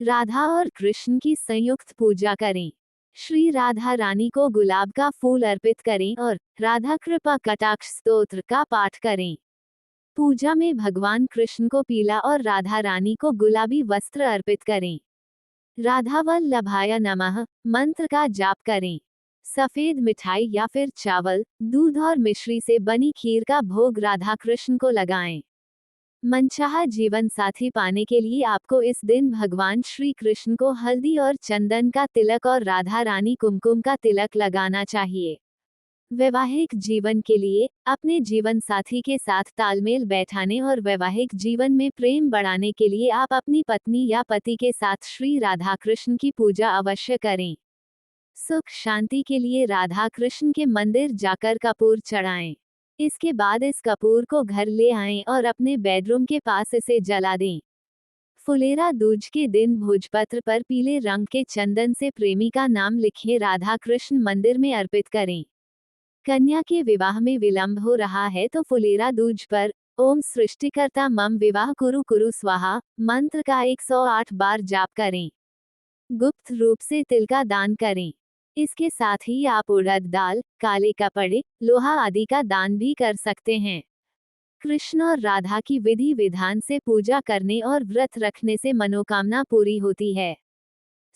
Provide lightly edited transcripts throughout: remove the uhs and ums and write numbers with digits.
राधा और कृष्ण की संयुक्त पूजा करें। श्री राधा रानी को गुलाब का फूल अर्पित करें और राधा कृपा कटाक्ष स्तोत्र का पाठ करें। पूजा में भगवान कृष्ण को पीला और राधा रानी को गुलाबी वस्त्र अर्पित करें। राधा वल्लभाय नमः मंत्र का जाप करें। सफेद मिठाई या फिर चावल, दूध और मिश्री से बनी खीर का भोग राधा कृष्ण को लगाएं। मनचाहा जीवन साथी पाने के लिए आपको इस दिन भगवान श्री कृष्ण को हल्दी और चंदन का तिलक और राधा रानी कुमकुम का तिलक लगाना चाहिए। वैवाहिक जीवन के लिए अपने जीवन साथी के साथ तालमेल बैठाने और वैवाहिक जीवन में प्रेम बढ़ाने के लिए आप अपनी पत्नी या पति के साथ श्री राधा कृष्ण की पूजा अवश्य करें। सुख शांति के लिए राधा कृष्ण के मंदिर जाकर कपूर चढ़ाएं। इसके बाद इस कपूर को घर ले आएं और अपने बेडरूम के पास इसे जला दें। फुलेरा दूज के दिन भोजपत्र पर पीले रंग के चंदन से प्रेमी का नाम लिखे राधा कृष्ण मंदिर में अर्पित करें। कन्या के विवाह में विलंब हो रहा है तो फुलेरा दूज पर ओम सृष्टिकर्ता मम विवाह कुरु कुरु स्वाहा मंत्र का 108 बार जाप करें। गुप्त रूप से तिल का दान करें। इसके साथ ही आप उड़द दाल, काले कपड़े, लोहा आदि का दान भी कर सकते हैं। कृष्ण और राधा की विधि विधान से पूजा करने और व्रत रखने से मनोकामना पूरी होती है।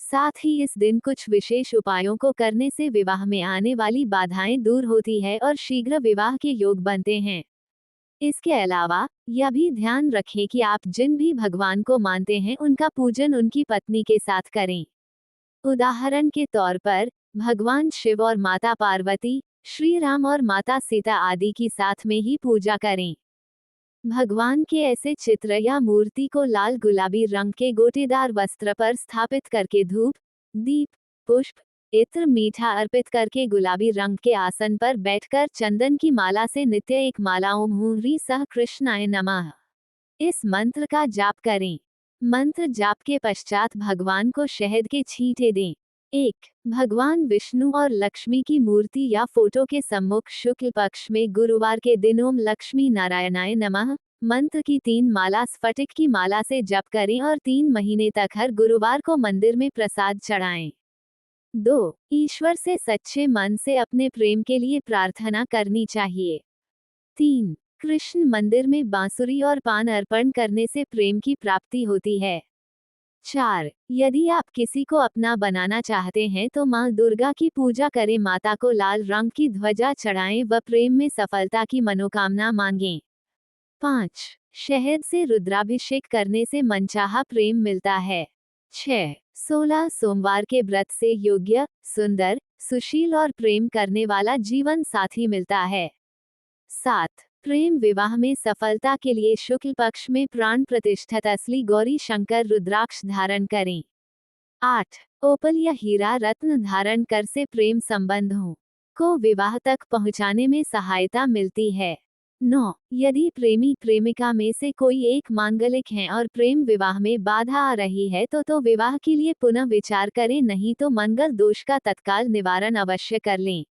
साथ ही इस दिन कुछ विशेष उपायों को करने से विवाह में आने वाली बाधाएं दूर होती है और शीघ्र विवाह के योग बनते हैं। इसके अलावा यह भी ध्यान रखें कि आप जिन भी भगवान को मानते हैं उनका पूजन उनकी पत्नी के साथ करें। उदाहरण के तौर पर भगवान शिव और माता पार्वती, श्री राम और माता सीता आदि की साथ में ही पूजा करें। भगवान के ऐसे चित्र या मूर्ति को लाल गुलाबी रंग के गोटेदार वस्त्र पर स्थापित करके धूप, दीप, पुष्प, इत्र, मीठा अर्पित करके गुलाबी रंग के आसन पर बैठकर चंदन की माला से नित्य एक माला ओम हूं सह कृष्णाय नमः इस मंत्र का जाप करें। मंत्र जाप के पश्चात भगवान को शहद के छींटे दें। 1. भगवान विष्णु और लक्ष्मी की मूर्ति या फोटो के सम्मुख शुक्ल पक्ष में गुरुवार के दिन ओम लक्ष्मी नारायणाय नमः मंत्र की 3 माला स्फटिक की माला से जप करें और 3 महीने तक हर गुरुवार को मंदिर में प्रसाद चढ़ाएं। 2. ईश्वर से सच्चे मन से अपने प्रेम के लिए प्रार्थना करनी चाहिए। 3. कृष्ण मंदिर में बांसुरी और पान अर्पण करने से प्रेम की प्राप्ति होती है। 4. यदि आप किसी को अपना बनाना चाहते हैं तो मां दुर्गा की पूजा करें, माता को लाल रंग की ध्वजा चढ़ाएं व प्रेम में सफलता की मनोकामना मांगें। 5. शहद से रुद्राभिषेक करने से मनचाहा प्रेम मिलता है। 6. 16 सोमवार के व्रत से योग्य, सुंदर, सुशील और प्रेम करने वाला जीवन साथी मिलता है। 7. प्रेम विवाह में सफलता के लिए शुक्ल पक्ष में प्राण प्रतिष्ठित असली गौरी शंकर रुद्राक्ष धारण करें। 8. ओपल या हीरा रत्न धारण कर से प्रेम संबंधों को विवाह तक पहुंचाने में सहायता मिलती है। 9. यदि प्रेमी प्रेमिका में से कोई एक मांगलिक है और प्रेम विवाह में बाधा आ रही है तो विवाह के लिए पुनः विचार करें, नहीं तो मंगल दोष का तत्काल निवारण अवश्य कर लें।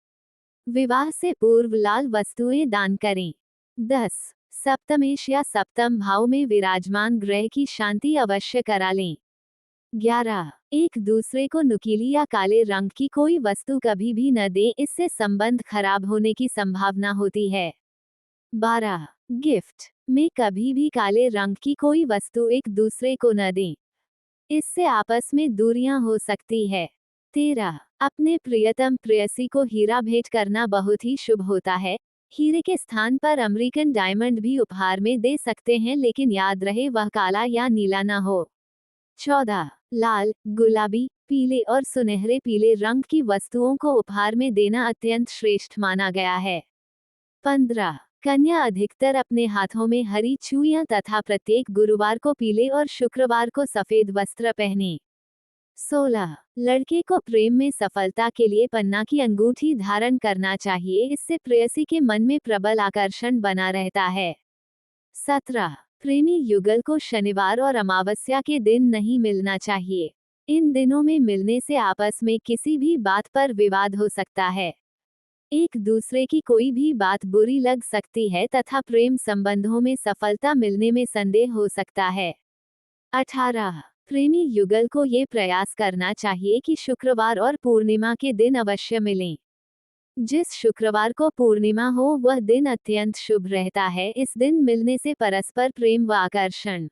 विवाह से पूर्व लाल वस्तुएं दान करें। 10. सप्तमेश या सप्तम भाव में विराजमान ग्रह की शांति अवश्य करा लें। 11. एक दूसरे को नुकीली या काले रंग की कोई वस्तु कभी भी न दें, इससे संबंध खराब होने की संभावना होती है। 12. गिफ्ट में कभी भी काले रंग की कोई वस्तु एक दूसरे को न दें, इससे आपस में दूरियां हो सकती है। 13. अपने प्रियतम प्रेयसी को हीरा भेंट करना बहुत ही शुभ होता है। हीरे के स्थान पर अमेरिकन डायमंड भी उपहार में दे सकते हैं, लेकिन याद रहे वह काला या नीला न हो। 14. लाल, गुलाबी, पीले और सुनहरे पीले रंग की वस्तुओं को उपहार में देना अत्यंत श्रेष्ठ माना गया है। 15. कन्या अधिकतर अपने हाथों में हरी छुइयां तथा प्रत्येक गुरुवार को पीले और शुक्रवार को सफेद वस्त्र पहने। 16. लड़के को प्रेम में सफलता के लिए पन्ना की अंगूठी धारण करना चाहिए, इससे प्रेयसी के मन में प्रबल आकर्षण बना रहता है। 17. प्रेमी युगल को शनिवार और अमावस्या के दिन नहीं मिलना चाहिए। इन दिनों में मिलने से आपस में किसी भी बात पर विवाद हो सकता है, एक दूसरे की कोई भी बात बुरी लग सकती है तथा प्रेम संबंधों में सफलता मिलने में संदेह हो सकता है। 18. प्रेमी युगल को ये प्रयास करना चाहिए कि शुक्रवार और पूर्णिमा के दिन अवश्य मिलें। जिस शुक्रवार को पूर्णिमा हो वह दिन अत्यंत शुभ रहता है। इस दिन मिलने से परस्पर प्रेम व आकर्षण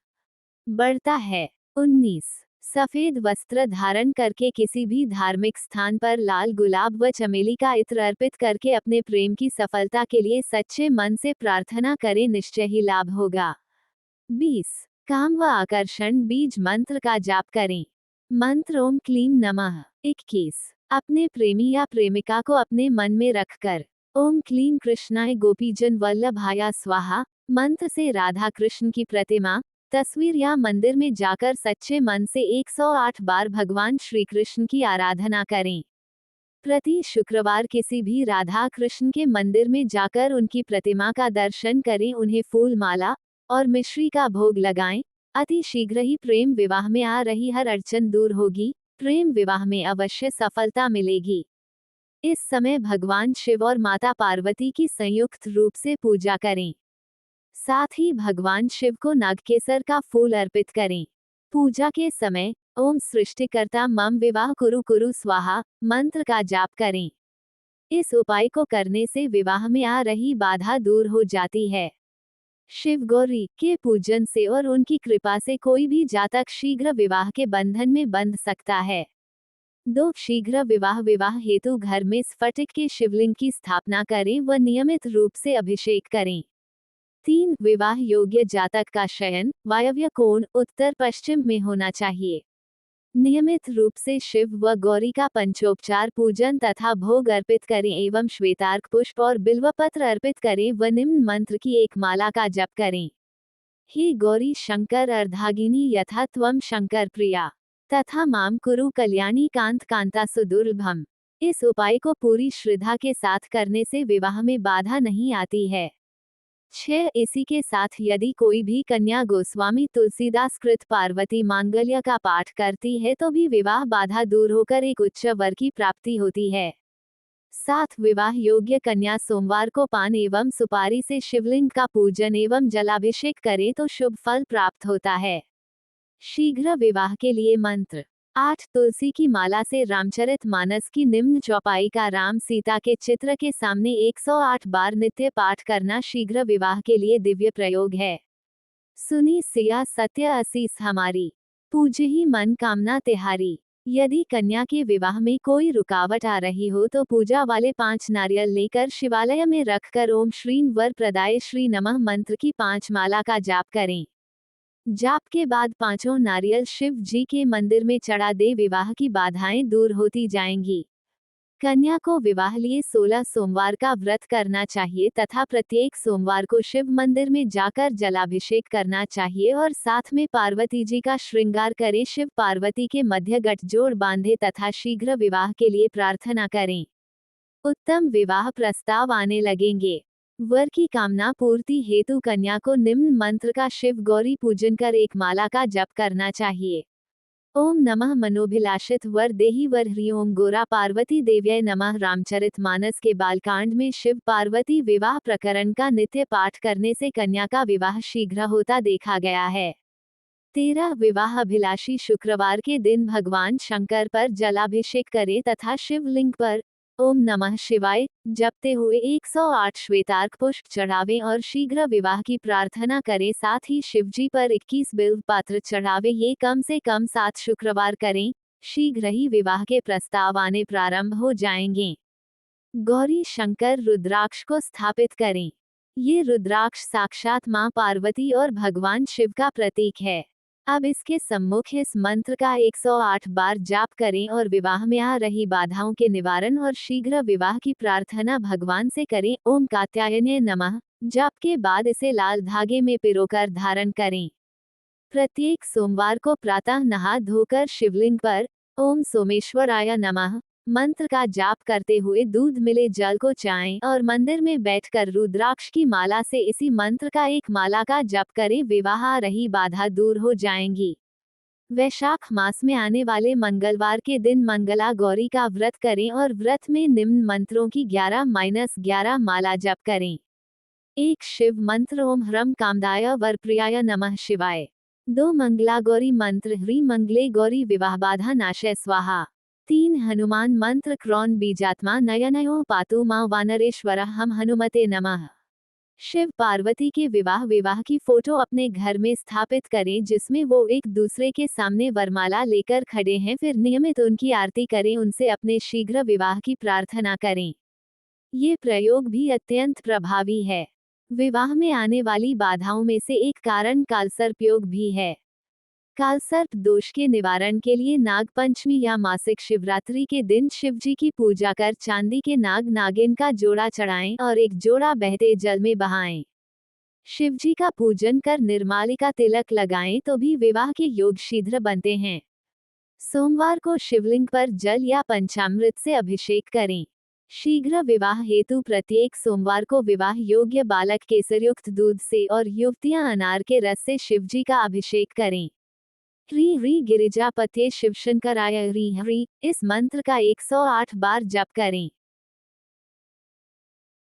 बढ़ता है। 19 सफेद वस्त्र धारण करके किसी भी धार्मिक स्थान पर लाल गुलाब व चमेली का इत्र अर्पित करके अपने प्रेम की सफलता के लिए सच्चे मन से प्रार्थना करें, निश्चय ही लाभ होगा। 20 काम व आकर्षण बीज मंत्र का जाप करें। मंत्र ओम क्लीम नमः। 21 अपने प्रेमी या प्रेमिका को अपने मन में रखकर ओम क्लीम कृष्णाय गोपीजन वल्लभाया स्वाहा मंत्र से राधा कृष्ण की प्रतिमा, तस्वीर या मंदिर में जाकर सच्चे मन से 108 बार भगवान श्री कृष्ण की आराधना करें। प्रति शुक्रवार किसी भी राधा कृष्ण के मंदिर में जाकर उनकी प्रतिमा का दर्शन करें, उन्हें फूल माला और मिश्री का भोग लगाएं। अति शीघ्र ही प्रेम विवाह में आ रही हर अड़चन दूर होगी, प्रेम विवाह में अवश्य सफलता मिलेगी। इस समय भगवान शिव और माता पार्वती की संयुक्त रूप से पूजा करें। साथ ही भगवान शिव को नागकेसर का फूल अर्पित करें। पूजा के समय ओम सृष्टिकर्ता मम विवाह कुरु कुरु स्वाहा मंत्र का जाप करें। इस उपाय को करने से विवाह में आ रही बाधा दूर हो जाती है। शिव गौरी के पूजन से और उनकी कृपा से कोई भी जातक शीघ्र विवाह के बंधन में बंध सकता है। 2 शीघ्र विवाह हेतु घर में स्फटिक के शिवलिंग की स्थापना करें व नियमित रूप से अभिषेक करें। 3 विवाह योग्य जातक का शयन वायव्य कोण उत्तर पश्चिम में होना चाहिए। नियमित रूप से शिव व गौरी का पंचोपचार पूजन तथा भोग अर्पित करें एवं श्वेतार्क पुष्प और बिल्वपत्र अर्पित करें व निम्न मंत्र की एक माला का जप करें। हे गौरी शंकर अर्धागिनी यथा त्वं शंकर प्रिया तथा माम कुरु कल्याणी कांत कांता सुदुर्लभम। इस उपाय को पूरी श्रद्धा के साथ करने से विवाह में बाधा नहीं आती है। 6 इसी के साथ यदि कोई भी कन्या गोस्वामी तुलसीदास कृत पार्वती मांगल्य का पाठ करती है तो भी विवाह बाधा दूर होकर एक उच्च वर की प्राप्ति होती है। 7 विवाह योग्य कन्या सोमवार को पान एवं सुपारी से शिवलिंग का पूजन एवं जलाभिषेक करे तो शुभ फल प्राप्त होता है। शीघ्र विवाह के लिए मंत्र 8 तुलसी की माला से रामचरित मानस की निम्न चौपाई का राम सीता के चित्र के सामने 108 बार नित्य पाठ करना शीघ्र विवाह के लिए दिव्य प्रयोग है। सुनी सिया सत्य असीस हमारी, पूज ही मन कामना तिहारी। यदि कन्या के विवाह में कोई रुकावट आ रही हो तो पूजा वाले 5 नारियल लेकर शिवालय में रखकर ओम श्रीं वर प्रदाय श्री नमः मंत्र की 5 माला का जाप करें। जाप के बाद 5 नारियल शिव जी के मंदिर में चढ़ा दे, विवाह की बाधाएं दूर होती जाएंगी। कन्या को विवाह लिए 16 सोमवार का व्रत करना चाहिए तथा प्रत्येक सोमवार को शिव मंदिर में जाकर जलाभिषेक करना चाहिए और साथ में पार्वती जी का श्रृंगार करें। शिव पार्वती के मध्य गठजोड़ बांधे तथा शीघ्र विवाह के लिए प्रार्थना करें। उत्तम विवाह प्रस्ताव आने लगेंगे। वर की कामना पूर्ति हेतु कन्या को निम्न मंत्र का शिव गौरी पूजन कर एक माला का जप करना चाहिए। ओम नमः मनोभिलाषित वर देहि वर ह्री ओम गोरा पार्वती देव्यै नमः। रामचरित मानस के बालकांड में शिव पार्वती विवाह प्रकरण का नित्य पाठ करने से कन्या का विवाह शीघ्र होता देखा गया है। 13 विवाह अभिलाषी शुक्रवार के दिन भगवान शंकर पर जलाभिषेक करे तथा शिवलिंग पर ओम नमः शिवाय जपते हुए 108 श्वेतार्क पुष्प चढ़ावें और शीघ्र विवाह की प्रार्थना करें। साथ ही शिवजी पर 21 बिल्व पत्र चढ़ावे। ये कम से कम 7 शुक्रवार करें, शीघ्र ही विवाह के प्रस्ताव आने प्रारंभ हो जाएंगे। गौरी शंकर रुद्राक्ष को स्थापित करें। ये रुद्राक्ष साक्षात मां पार्वती और भगवान शिव का प्रतीक है। अब इसके सम्मुख इस मंत्र का 108 बार जाप करें और विवाह में आ रही बाधाओं के निवारण और शीघ्र विवाह की प्रार्थना भगवान से करें। ओम कात्यायनाय नमः जाप के बाद इसे लाल धागे में पिरोकर धारण करें। प्रत्येक सोमवार को प्रातः नहा धोकर शिवलिंग पर ओम सोमेश्वराय नमः मंत्र का जाप करते हुए दूध मिले जल को चाएं और मंदिर में बैठकर रुद्राक्ष की माला से इसी मंत्र का एक माला का जप करें। विवाह आ रही बाधा दूर हो जाएंगी। वैशाख मास में आने वाले मंगलवार के दिन मंगला गौरी का व्रत करें और व्रत में निम्न मंत्रों की 11-11 माला जप करें। 1 शिव मंत्र ओम ह्रम कामदाय वरप्रियाय नमः शिवाय। 2 मंगला गौरी मंत्र ह्रीं मंगले गौरी विवाह बाधा नाशय स्वाहा। 3 हनुमान मंत्र क्रौन बीजात्मा नयनयो पातु मां वानरेश्वरः हम हनुमते नमः। शिव पार्वती के विवाह की फोटो अपने घर में स्थापित करें जिसमें वो एक दूसरे के सामने वरमाला लेकर खड़े हैं, फिर नियमित उनकी आरती करें, उनसे अपने शीघ्र विवाह की प्रार्थना करें। ये प्रयोग भी अत्यंत प्रभावी है। विवाह में आने वाली बाधाओं में से एक कारण कालसर्प योग भी है। कालसर्प दोष के निवारण के लिए नाग पंचमी या मासिक शिवरात्रि के दिन शिवजी की पूजा कर चांदी के नाग नागिन का जोड़ा चढ़ाएं और एक जोड़ा बहते जल में बहाएं। शिवजी का पूजन कर निर्मालिका तिलक लगाएं तो भी विवाह के योग शीघ्र बनते हैं। सोमवार को शिवलिंग पर जल या पंचामृत से अभिषेक करें। शीघ्र विवाह हेतु प्रत्येक सोमवार को विवाह योग्य बालक केसरयुक्त दूध से और युवतियां अनार के रस से शिवजी का अभिषेक करें। ह्रीं ह्रीं गिरिजापते शिवशंकराय ह्रीं ह्रीं इस मंत्र का 108 बार जप करें।